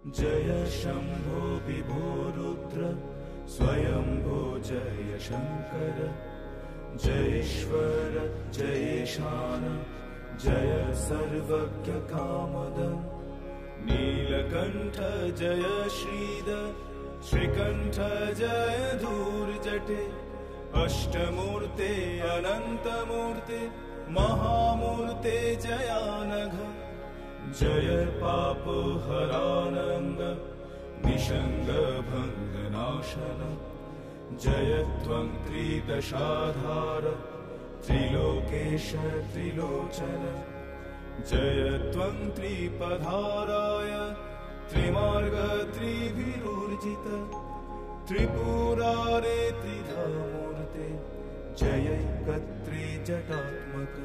जय शंभो विभो रुद्र स्वयंभो जय शंकर जयेश्वर जयेशान जय सर्वज्ञ कामद नीलकंठ जय श्रीधर श्रीकंठ जय धूर्जटे अष्टमूर्ते अनंतमूर्ते महामूर्ते जयानघ जय पापहरानंद निषंग भंगनाशन जय त्वं त्रिदशाधार त्रिलोकेश त्रिलोचन जय त्वं त्रिपधाराय त्रिमार्ग त्रिभिरूर्जित त्रिपुरारे त्रिधामूर्ते जयैकत्रिजटात्मक।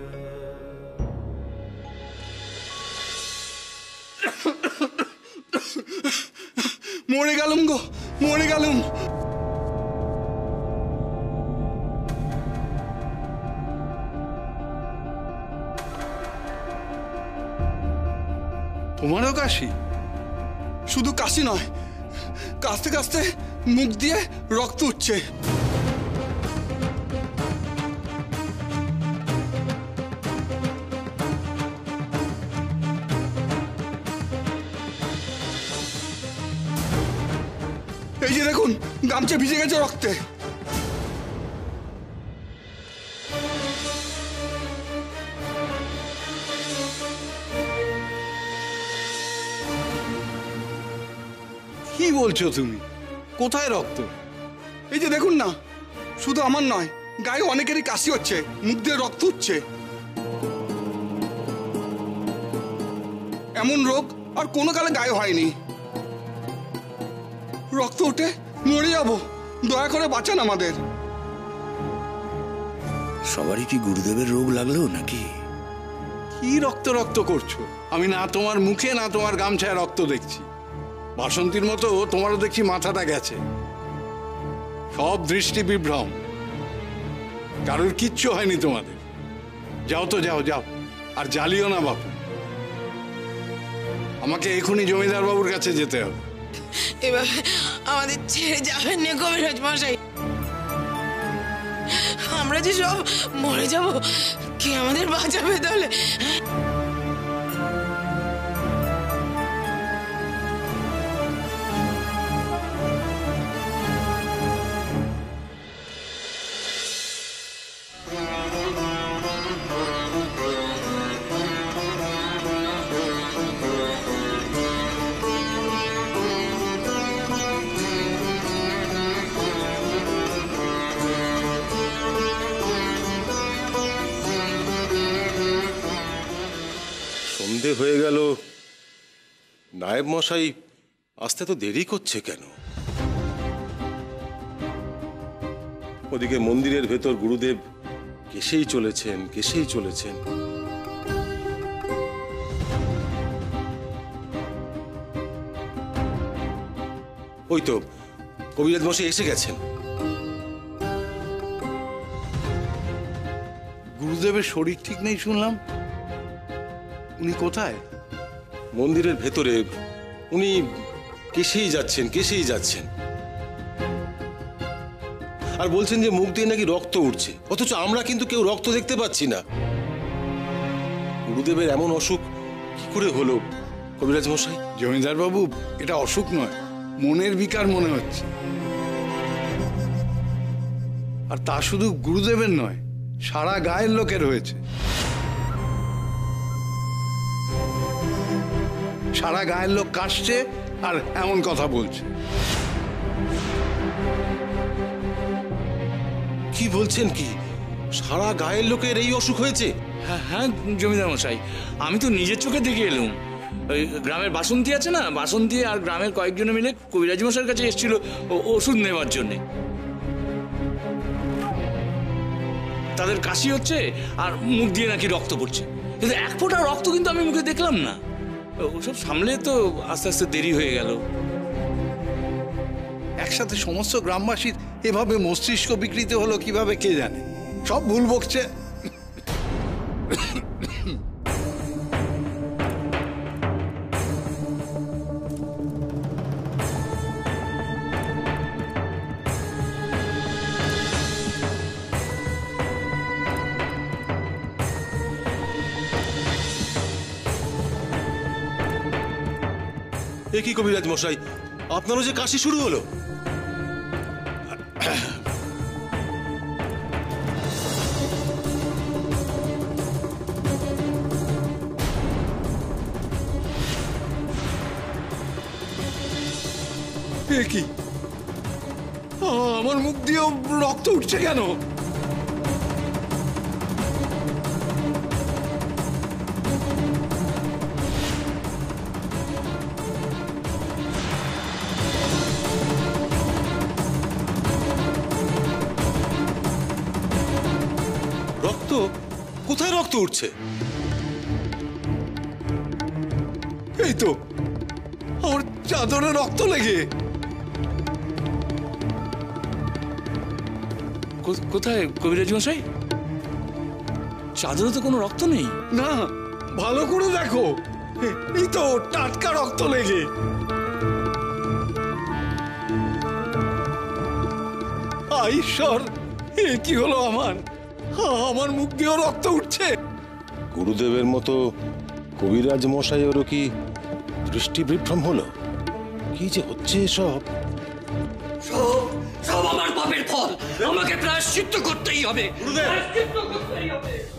মরে গেলুম গো, মরে গেলুম। তোমারও কাশি? শুধু কাশি নয়, কাশতে কাশতে মুখ দিয়ে রক্ত উঠছে। এই যে দেখুন, গামছা ভিজে গেছে রক্তে। কি বলছো তুমি? কোথায় রক্ত? এই যে দেখুন না, শুধু আমার নয়, গায়ে অনেকেরই কাশি হচ্ছে, মুখ দিয়ে রক্ত উঠছে। এমন রোগ আর কোনো কালে গায়ে হয়নি। রক্ত উঠে মরে যাব, দয়া করে বাঁচান আমাদের। সবারই কি গুরুদেবের রোগ লাগলো নাকি? কি রক্ত রক্ত করছো? আমি না তোমার মুখে না তোমার গামছায় রক্ত দেখছি। বাসন্তীর মতো তোমারও দেখছি মাথাটা গেছে। সব দৃষ্টি বিভ্রম, কারোর কিচ্ছু হয়নি তোমাদের। যাও তো, যাও যাও, আর জ্বালিও না বাপু। আমাকে এখনই জমিদার বাবুর কাছে যেতে হবে। এভাবে আমাদের ছেড়ে যাবেন না কবিরাজ মশাই, আমরা যে সব মরে যাব, কে আমাদের বাঁচাবে তাহলে? সন্ধে হয়ে গেল, নায়েব মশাই আসতে তো দেরি করছে কেন? ওদিকে মন্দিরের ভেতর গুরুদেব কেসেই চলেছেন, কেসেই চলেছেন। ওই তো কবিরাজ মশাই এসে গেছেন। গুরুদেবের শরীর ঠিক নেই শুনলাম, উনি কোথায়? মন্দিরের ভেতরে। উনি কেসেই যাচ্ছেন, কেসেই যাচ্ছেন, আর বলছেন যে মুখ দিয়ে নাকি রক্ত উঠছে, অথচ আমরা কিন্তু কেউ রক্ত দেখতে পাচ্ছি না। গুরুদেবের এমন অসুখ কি করে হলো কবিরাজ মশাই? জমিদার বাবু, এটা অসুখ নয়, মনের বিকার মনে হচ্ছে। আর তা শুধু গুরুদেবের নয়, সারা গায়ের লোকের হয়েছে। সারা গায়ের লোক কাশছে আর এমন কথা বলছে। কি বলছেন? কি সারা গায়ের লোকের এই অসুখ হয়েছে? হ্যাঁ হ্যাঁ জমিদার মশাই, আমি তো নিজের চোখে দেখে এলুম। ওই গ্রামের বাসন্তী আছে না, বাসন্তী আর গ্রামের কয়েকজনে মিলে কবিরাজ মশাইয়ের কাছে এসেছিল ওষুধ নেওয়ার জন্যে। তাদের কাশি হচ্ছে আর মুখ দিয়ে নাকি রক্ত পড়ছে, কিন্তু এক ফোঁটা রক্ত কিন্তু আমি মুখে দেখলাম না। ওসব সামলে তো আস্তে আস্তে দেরি হয়ে গেল। একসাথে সমস্ত গ্রামবাসীর এভাবে মস্তিষ্ক বিকৃতি হলো কিভাবে কে জানে। সব ভুল বকছে। এ কি কবিরাজ মশাই, আপনারও যে কাশি শুরু হলো? এ কি, আমার মুখ দিয়েও রক্ত উঠছে কেন? রক্ত? কোথায় রক্ত উঠছে? এই তো আমার চাদরে রক্ত লেগে। কোথায় কবিরাজ মশাই? চাদরে তো কোনো রক্ত নেই। না, ভালো করে দেখো, এই তো টাটকা রক্ত লেগে। ঈশ্বর, এ কি হলো আমার? আমার মুখ দিয়েও রক্ত উঠছে। গুরুদেবের মতো কবিরাজ মশাইয়েরও কি দৃষ্টি বিভ্রম হলো? কি যে হচ্ছে সব! সব আমার পাপের ফল, আমাকে প্রায়শ্চিত্ত করতেই হবে।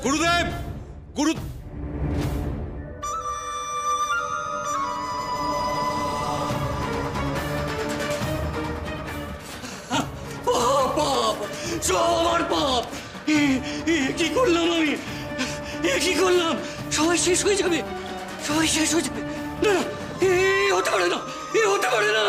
গুরুদেব, গুরু পাপ, সব আমার পাপ। কি করলাম আমি? কি করলাম? সবাই শেষ হয়ে যাবে, সবাই শেষ হয়ে যাবে। না, এ হতে পারে না, এ হতে পারে না।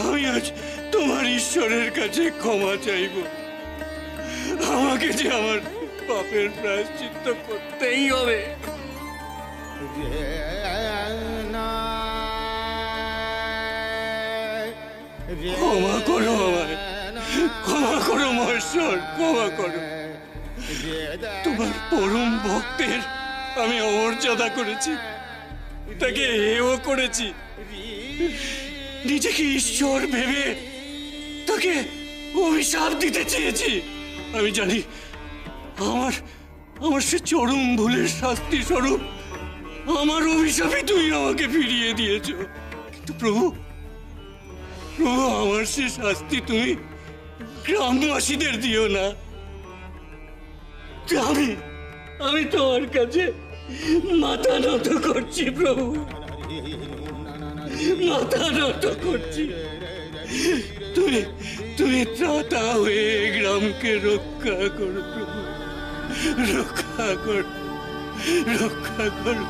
আমি আজ তোমার ঈশ্বরের কাছে ক্ষমা চাইব। আমাকে যে আমার পাপের প্রায়শ্চিত্ত করতেই হবে। ক্ষমা করো আমায়, ক্ষমা করো মহেশ্বর, ক্ষমা করো। তোমার পরম ভক্তের আমি অমর্যাদা করেছি, তাকে হেয় করেছি, নিজেকে ঈশ্বর ভেবে তাকে অভিশাপ দিতে চেয়েছি। আমি জানি আমার সে চরম ভুলের শাস্তি স্বরূপ আমার অভিশাপই তুমি আমাকে ফিরিয়ে দিয়েছ। কিন্তু প্রভু, আমার সে শাস্তি তুমি গ্রামবাসীদের দিও না। আমি তোমার কাছে মাথা নত করছি প্রভু, মাথা নত করছি। তুমি ত্রাতা হয়ে গ্রামকে রক্ষা করো প্রভু, রক্ষা করো, রক্ষা করো।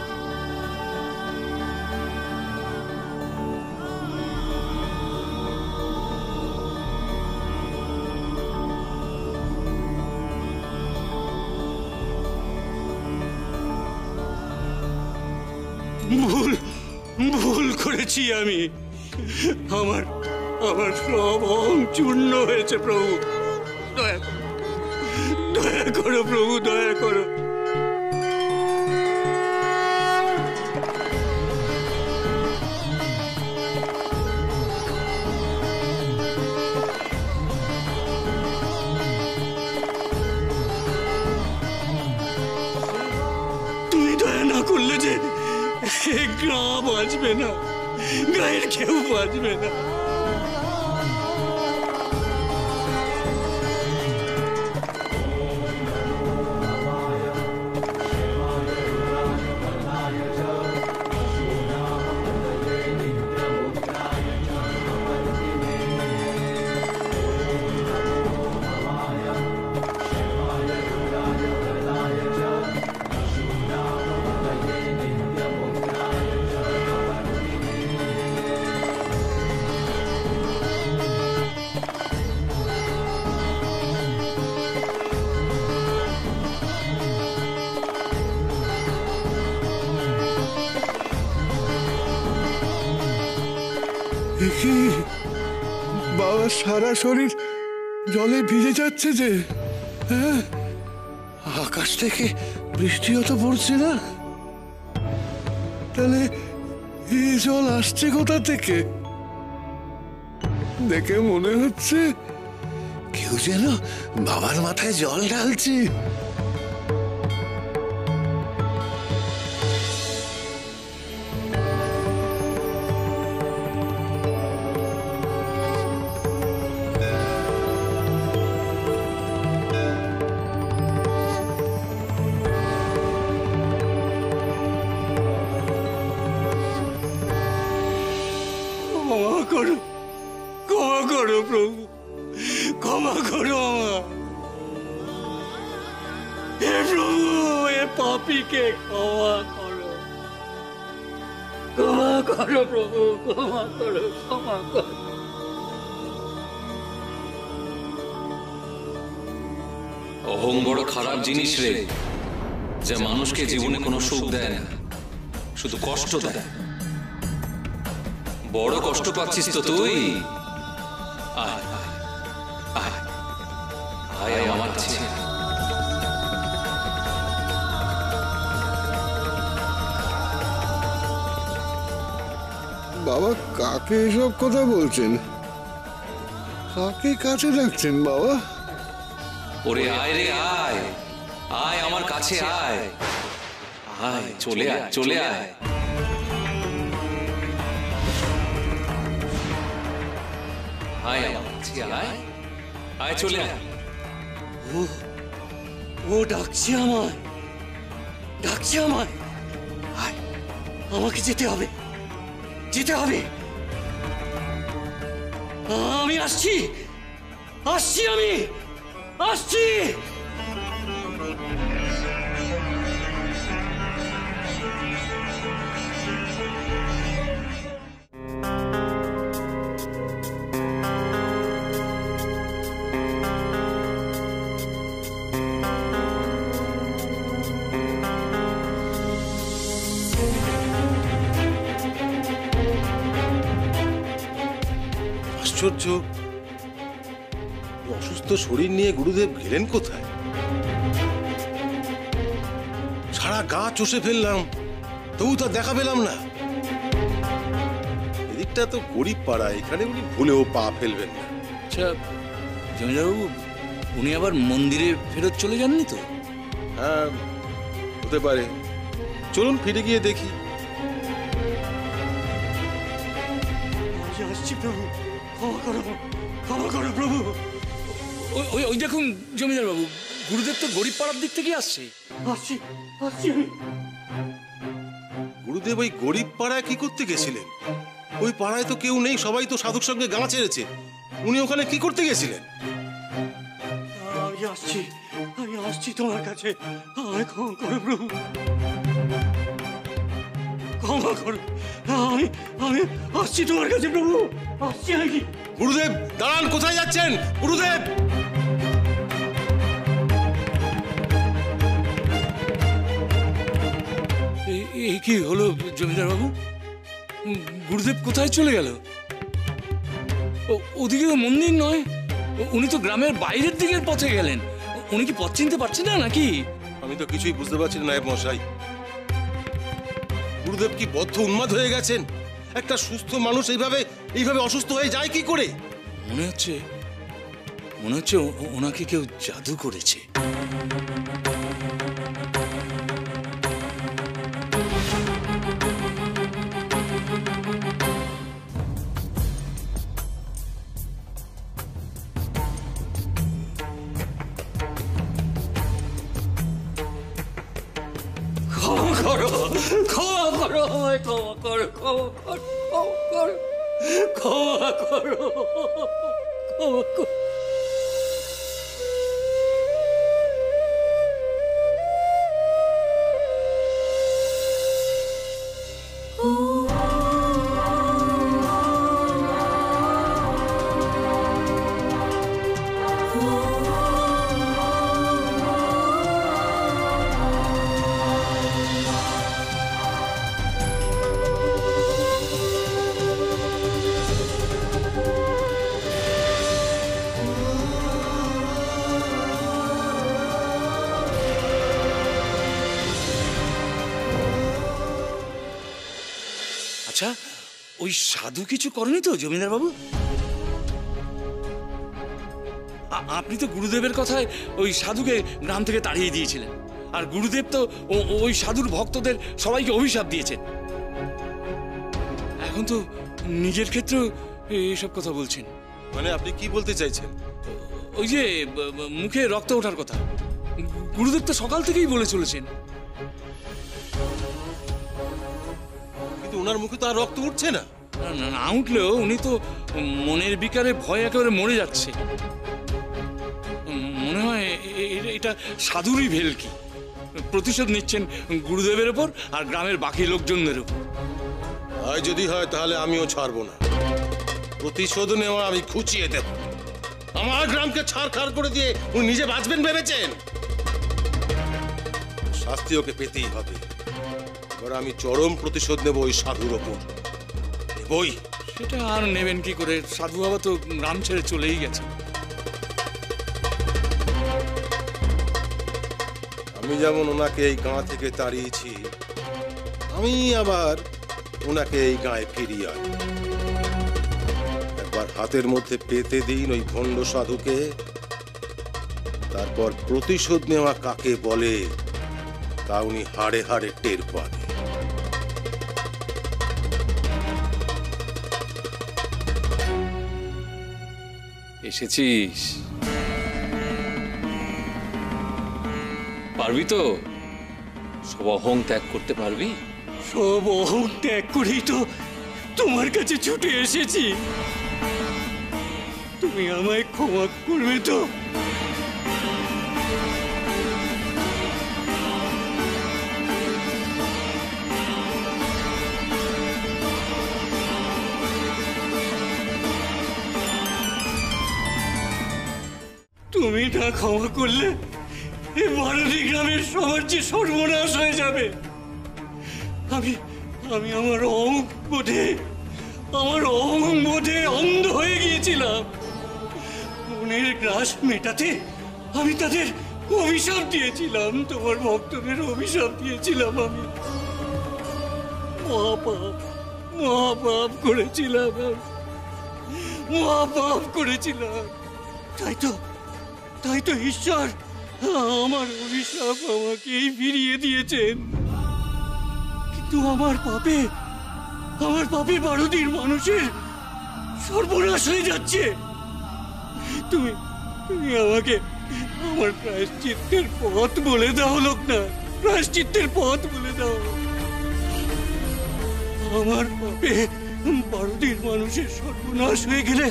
ভুল করেছি আমি, আমার সব অহং চূর্ণ হয়েছে প্রভু। দয়া করো প্রভু, দয়া করো। তুমি দয়া না করলে যে গ্রাম বাঁচবে না, গায়ের কেউ বাঁচবে না। কি বাবা সারা শরীর জলে ভিজে যাচ্ছে যে, হ্যাঁ? আকাশ থেকে বৃষ্টিও তো পড়ছে না, তাহলে এই জল আসছে কোথা থেকে? দেখে মনে হচ্ছে কেউ যেন বাবার মাথায় জল ঢালছে। ক্ষমা করো, ক্ষমা করো প্রভু, ক্ষমা করো আমার। হে প্রভু, এ পাপীকে ক্ষমা করো, ক্ষমা করো প্রভু, ক্ষমা করো, ক্ষমা করো। অহং বড় খারাপ জিনিস রে, যা মানুষকে জীবনে কোনো সুখ দেয় না, শুধু কষ্ট দেয়। বড় কষ্ট পাচ্ছিস তো তুই। আয় আয় আয় আয় আমার কাছে। বাবা কাকে এসব কথা বলছেন? কাকে কাছে ডাকছেন বাবা? ওরে আয় রে আয়, আয় আমার কাছে আয়, আয় চলে আয়, চলে আয়। আয় আমার কাছে আয়, আয় চলে আয়। ও ডাকছে আমায়, ডাকছে আমায়। আয়, আমাকে যেতে হবে, যেতে হবে। আমি আসছি, আসছি, আমি আসছি। আশ্চর্য, অসুস্থ শরীর নিয়ে গুরুদেব গেলেন কোথায়? সারা গা চষে ফেললাম, তবু তো দেখা পেলাম না। এদিকটা তো গরিব পাড়া, এখানে উনি ভুলেও পা ফেলবেন না। আচ্ছা জমিদারবাবু, উনি আবার মন্দিরে ফেরত চলে যাননি তো? হ্যাঁ, হতে পারে। চলুন ফিরে গিয়ে দেখি। আসছি প্রভু, ক্ষমা করো, ক্ষমা করো প্রভু। ওই ওই দেখুন জমিদারবাবু, গুরুদেব তো গরিব পাড়ার দিক থেকে আসছে। আসছি, আসছি আমি। গুরুদেব ওই গরিব পাড়ায় কি করতে গেছিলেন? ওই পাড়ায় তো কেউ নেই, সবাই তো সাধুর সঙ্গে গা ছেড়েছে। উনি ওখানে কি করতে গেছিলেন? আমি আসছি, আমি আসছি তোমার কাছে। আমায় ক্ষমা করো প্রভু, ক্ষমা করো। আমি আমি আসছি তোমার কাছে প্রভু, আসছি আমি। গুরুদেব দাঁড়ান, কোথায় যাচ্ছেন গুরুদেব? এই কি হলো জমিদারবাবু? গুরুদেব কোথায় চলে গেল? ওদিকে তো মন্দির নয়, উনি তো গ্রামের বাইরের দিকের পথে গেলেন। উনি কি পথ চিনতে পারছেন না নাকি? আমি তো কিছুই বুঝতে পারছি না নায়েব মশাই। গুরুদেব কি বদ্ধ উন্মাদ হয়ে গেছেন? একটা সুস্থ মানুষ এইভাবে এইভাবে অসুস্থ হয়ে যায় কি করে? মনে হচ্ছে ওনাকে কেউ জাদু করেছে। ক্ষমা করো, ক্ষমা করো, আমায় ক্ষমা করো, ক্ষমা করো, ক্ষমা করো, ক্ষমা করো। আচ্ছা, ওই সাধু কিছু করেনি তো জমিদার বাবু? আপনি তো গুরুদেবের কথায় ওই সাধুকে গ্রাম থেকে তাড়িয়ে দিয়েছিলেন, আর গুরুদেব তো ওই সাধুর ভক্তদের সবাইকে অভিশাপ দিয়েছেন। এখন তো নিজের ক্ষেত্রেও এইসব কথা বলছেন। মানে আপনি কি বলতে চাইছেন? ওই যে মুখে রক্ত ওঠার কথা, গুরুদেব তো সকাল থেকেই বলে চলেছেন। কিন্তু ওনার মুখে তো আর রক্ত উঠছে না। না উঠলেও উনি তো মনের বিকারে ভয় একেবারে মরে যাচ্ছে। মনে হয় এটা সাধুরই ভেলকি, প্রতিশোধ নিচ্ছেন গুরুদেবের ওপর আর গ্রামের বাকি লোকজনদের উপর। আর যদি হয় তাহলে আমিও ছাড়বো না। প্রতিশোধ নেওয়া আমি খুঁচিয়ে দেব। আমার গ্রামকে ছাড়খাড় করে দিয়ে উনি নিজে বাঁচবেন ভেবেছেন? শাস্তি ওকে পেতেই হবে। এবার আমি চরম প্রতিশোধ নেব ওই সাধুর ওপর। নেবই। সেটা আর নেবেন কি করে? সাধু বাবা তো গ্রাম ছেড়ে চলেই গেছে। আমি যেমন ওনাকে এই গাঁ থেকে তাড়িয়েছি, আমি আবার ওনাকে এই গাঁয়ে ফিরিয়ে আনি। একবার হাতের মধ্যে পেতে দিন ওই ভণ্ড সাধুকে, তারপর প্রতিশোধ নেওয়া কাকে বলে তা উনি হাড়ে হাড়ে টের পাবে। এসেছিস? পারবি তো? সব অহং ত্যাগ করতে পারবি? সব অহং ত্যাগ করেই তো তোমার কাছে ছুটে এসেছি। তুমি আমায় ক্ষমা করবে তো? তুমি না ক্ষমা করলে এই ভারতী গ্রামের সবার যে সর্বনাশ হয়ে যাবে। আমি আমি আমার অহং বোধে অন্ধ হয়ে গিয়েছিলাম। মনের গ্রাস মেটাতে আমি তাদের অভিশাপ দিয়েছিলাম, তোমার ভক্তদের অভিশাপ দিয়েছিলাম। আমি মহাপাপ করেছিলাম। তাই তো ঈশ্বর আমার অভিশাপ আমাকেই ফিরিয়ে দিয়েছেন। কিন্তু আমার পাপে ভারতীর মানুষের সর্বনাশ হয়ে যাচ্ছে। তুমি আমাকে আমার প্রায়শ্চিত্তের পথ বলে দাও লোকনাথ, প্রায়শ্চিত্তের পথ বলে দাও। আমার পাপে ভারতীর মানুষের সর্বনাশ হয়ে গেলে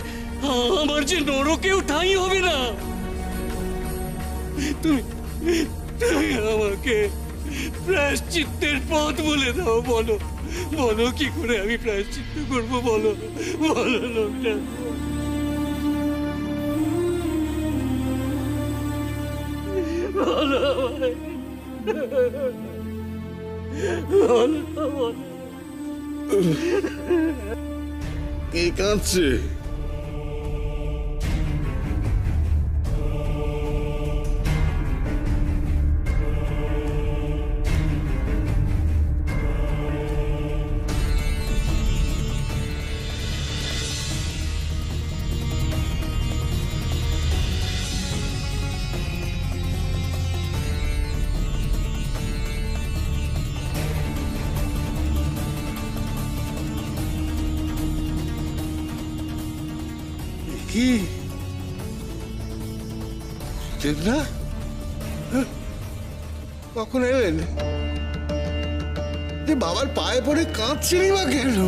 আমার যে নরকেও ঠাঁই হবে না। তুমি আমাকে প্রায়শ্চিত্তের পথ বলে দাও। বলো কি করে আমি প্রায়শ্চিত্ত করবো? বলো লোকটা। কে কাঁদছে? কি দেবনা? কখন এলেন? যে বাবার পায়ে পড়ে কাঁদছিলি বা কেন?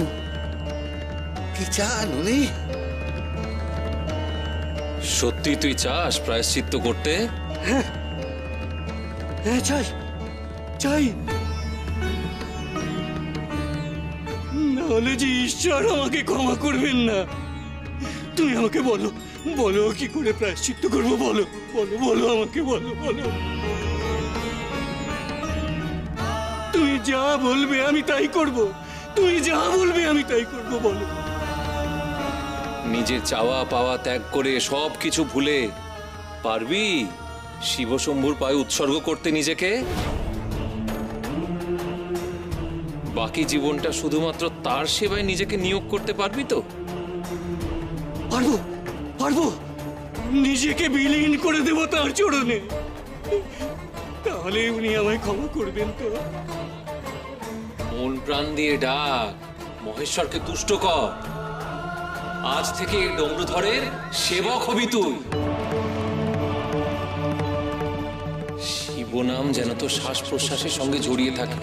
কি চান উনি? সত্যি তুই চাস প্রায়শ্চিত্ত করতে? হ্যাঁ চাই। নাহলে যে ঈশ্বর আমাকে ক্ষমা করবেন না। তুমি আমাকে বলো কি করে প্রায়শ্চিত্ত করবো? বলো আমাকে বলো। তুমি যা বলবে আমি তাই করব। বলো। নিজের চাওয়া পাওয়া ত্যাগ করে সব কিছু ভুলে পারবি শিবশম্ভুর পায়ে উৎসর্গ করতে নিজেকে? বাকি জীবনটা শুধুমাত্র তার সেবায় নিজেকে নিয়োগ করতে পারবি তো? পারবো পারবো, নিজেকে বিলীন করে দেব তার চরণে। তাহলে উনি আমায় ক্ষমা করবেন তো? মন প্রাণ দিয়ে ডাক, মহেশ্বরকে তুষ্ট কর। আজ থেকে ডমরুধরের সেবক হবি তুই। শিবনাম যেন তো শ্বাস প্রশ্বাসের সঙ্গে জড়িয়ে থাকে।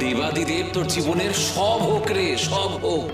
দেবাদিদেব তোর জীবনের সব হোক রে, সব হোক।